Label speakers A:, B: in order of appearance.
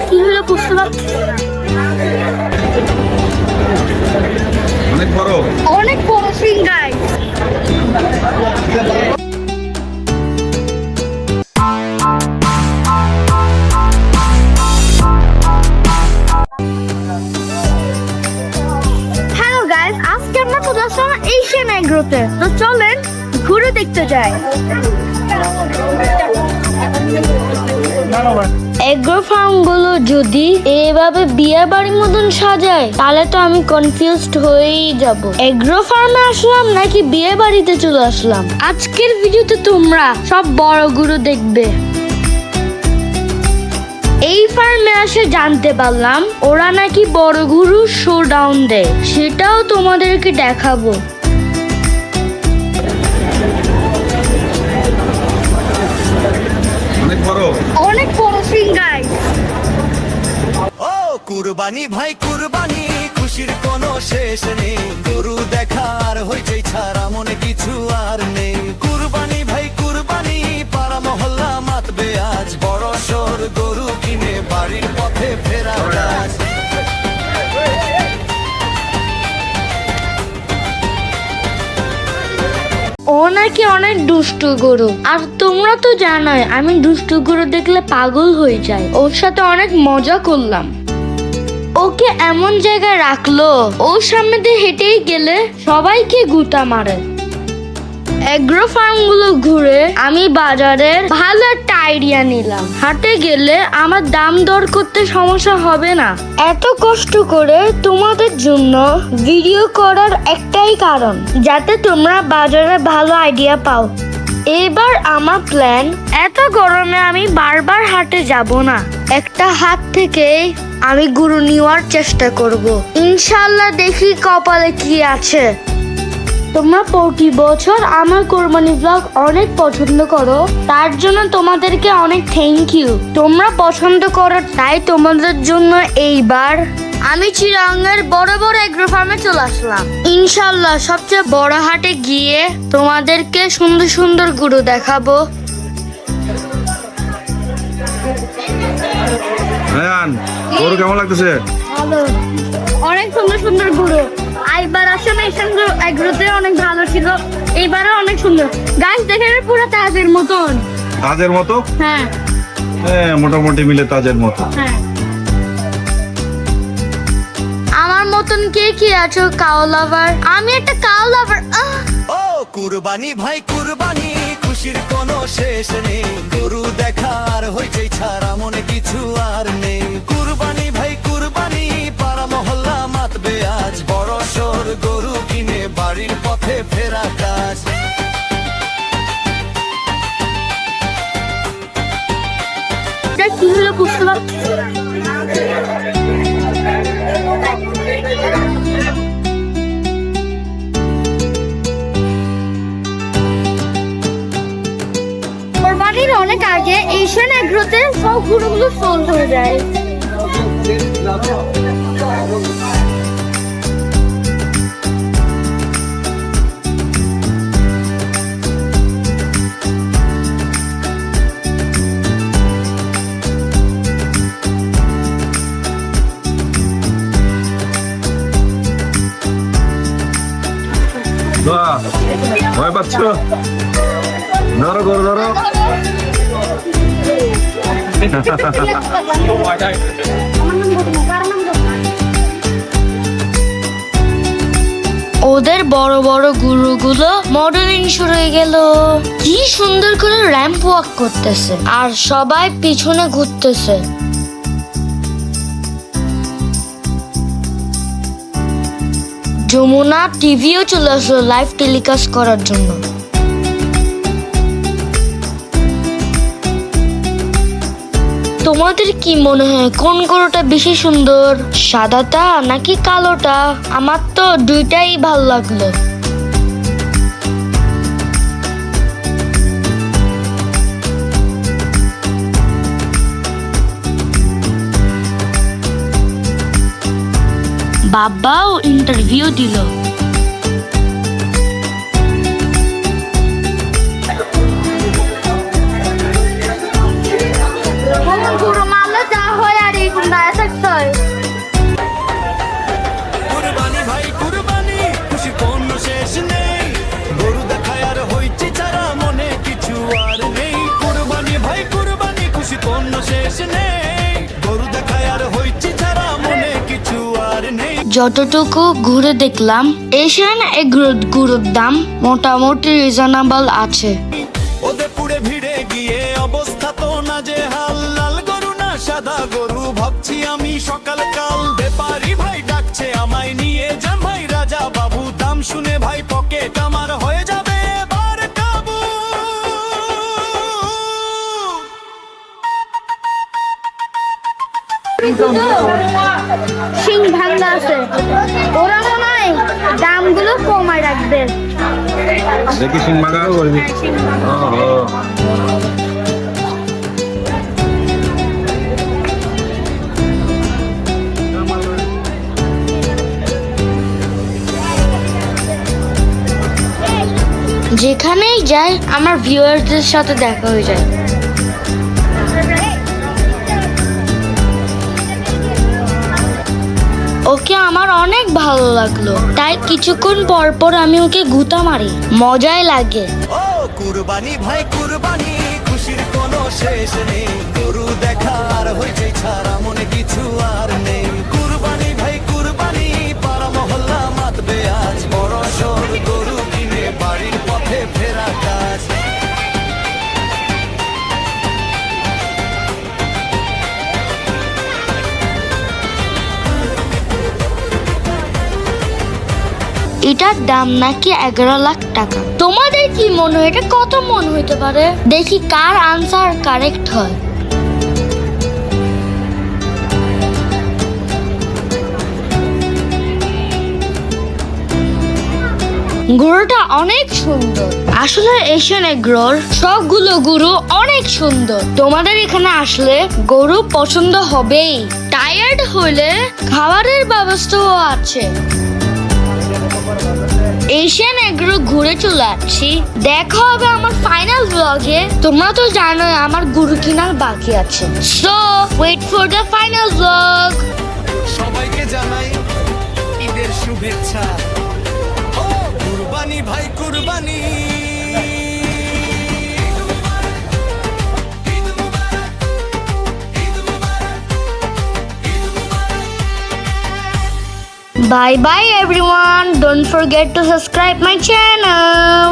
A: কি হলো বুঝতে পারছি অনেক বড় সিংগাই। হ্যালো গাইস, আজকে আমরা চলে আসলাম এশিয়ান এগ্রোতে। তো চলেন ঘুরে দেখতে যাই। এগ্রো ফার্ম গুলো যদি এভাবে বিয়ে বাড়ির মতন সাজায় তাহলে তো আমি কনফিউজড হয়েই যাব। এগ্রো ফার্মে আসলাম নাকি বিয়ে বাড়িতে চলে আসলাম? আজকের ভিডিওতে তোমরা সব বড় গরু দেখবে। এই ফার্মে এসে জানতে পারলাম ওরা নাকি বড় গরু শোডাউন দেয়, সেটাও তোমাদেরকে দেখাবো। অনেক বড় সিংগাই।
B: ও কুরবানি ভাই কুরবানি, খুশির কোনো শেষ নেই। গরু দেখার হইচে ছাড়া মনে কিছু আর নেই। কুরবানি ভাই কুরবানি, পাড়া মহল্লা মাতবে আজ। বড় সর গরু কিনে বাড়ির পথে ফেরা কাজ।
A: ও নাকি অনেক দুষ্টু গরু, আর তোমরা তো জানোই আমি দুষ্টু গরু দেখলে পাগল হয়ে যাই। ওর সাথে অনেক মজা করলাম। ওকে এমন জায়গায় রাখলো ওর সামনে দিয়ে হেঁটেই গেলে সবাইকে গুতা মারে। এগ্রো ফার্ম গুলো ঘুরে আমি বাজারের ভালো একটা আইডিয়া নিলাম। হাটে গেলে আমার দাম দর করতে সমস্যা হবে না। এত কষ্ট করে তোমাদের জন্য ভিডিও করার একটাই কারণ, যাতে তোমরা বাজারে ভালো আইডিয়া পাও। এবার আমার প্ল্যান, এত গরমে আমি বারবার হাটে যাব না। একটা হাট থেকে আমি গরু নেওয়ার চেষ্টা করব। ইনশাল্লাহ দেখি কপালে কি আছে। তোমরা প্রতি বছর আমার কোরবানি ব্লগ অনেক পছন্দ করো, তার জন্য তোমাদেরকে অনেক থ্যাংক ইউ। তোমরা পছন্দ করো তাই তোমাদের জন্য এইবার আমি চিরাঙ্গের বড় বড় এগ্রো ফার্মে চলে আসলাম। ইনশাল্লাহ সবচেয়ে বড় হাটে গিয়ে তোমাদেরকে সুন্দর সুন্দর গরু দেখাবো।
C: গরু কেমন লাগতেছে?
A: ভালো, অনেক সুন্দর সুন্দর গরু। এইবার আসলে এগ্রোতে অনেক ভালো ছিল, এইবারও অনেক সুন্দর। গাছ দেখে পুরো তাজের মতন।
C: তাজের মতো?
A: হ্যাঁ
C: মোটামুটি মিলে তাজের মতো।
A: হ্যাঁ, আমার মতন কে কি আছো কাও লাভার? আমি একটা কাও লাভার।
B: ও কুরবানি ভাই কুরবানি, খুশির কোনো শেষ নেই। গরু দেখার হইচে ছাড়া মনে কিছু আর নেই। কুরবানি ভাই কুরবানি, পাড়া মহল্লা মাতবে আজ। বড় সর গরু কিনে বাড়ির পথে ফেরা কাজ।
A: কি হলো বুঝতে পারছি কোরবানির অনেক আগে এশিয়ান এগ্রোতে সব গরুগুলো সোল্ড হয়ে যায়।
C: ভয় পাচ্ছ? ধরো গরু ধরো।
A: ওদের বড় বড় গরুগুলো মডেলিং শুরু হয়ে গেল। কি সুন্দর করে র্যাম্প ওয়াক করতেছে আর সবাই পিছনে ঘুরতেছে। যমুনা টিভিও চলে আসলো লাইভ টেলিকাস্ট করার জন্য। তোমাদের কি মনে হয় কোন গরুটা বেশি সুন্দর, সাদাটা নাকি কালোটা? আমার তো দুইটাই ভালো লাগলো। বাবাও ইন্টারভিউ দিল। যতটুকু ঘুরে দেখলাম এশিয়ান এগরোর দাম মোটামুটি রিজনেবল আছে।
B: ওদের পুড়ে ভিড়ে গিয়ে অবস্থা তো না যে হাল, লাল গরু না সাদা গরু ভাবছি আমি সকালকাল। ব্যাপারী ভাই ডাকছে আমায় নিয়ে যান ভাই রাজা বাবু, দাম শুনে ভাই পকেট আমার হয়ে যাবে এবার কাবু।
A: সিং ভাঙা আছে, ওরা মনে হয় দামগুলো কমায় রাখবে।
C: দেখি সিং ভাঙা করবি।
A: যেখানেই যাই আমার ভিউয়ারদের সাথে দেখা হয়ে যায়। ওকে আমার অনেক ভালো লাগলো, তাই কিছুক্ষণ পর পর আমি ওকে গুতা মারি, মজাই লাগে।
B: ও কুরবানি ভাই কুরবানি, খুশির কোনো শেষ নেই, গরু দেখার হয়েছে ছাড়া মনে কিছু আর নেই। কুরবানি ভাই কুরবানি, পাড়া মহল্লা মাতবে আজ, বড় সর গরু কিনে বাড়ির পথে ফেরা কাজ।
A: এটার দাম নাকি 11 লাখ টাকা। তোমাদের কি মনে হয় এটা কত মন হইতে পারে? দেখি কার আনসার কারেক্ট হয়। গরুটা অনেক সুন্দর। আসলে এশিয়ান এগ্রোর সবগুলো গরু অনেক সুন্দর। তোমাদের এখানে আসলে গরু পছন্দ হবেই। টায়ার্ড হলে খাবারের ব্যবস্থাও আছে। এশিয়ান এগ্রো ঘুরে চলে আসছি, দেখা হবে আমার ফাইনাল ব্লগে। তোমরা তো জানোই আমার গরু কেনার বাকি আছে, so wait for the final blog.
B: সবাইকে জানাই ঈদের শুভেচ্ছা। ও কুরবানি ভাই কুরবানি।
A: Bye bye everyone. Don't forget to subscribe my channel.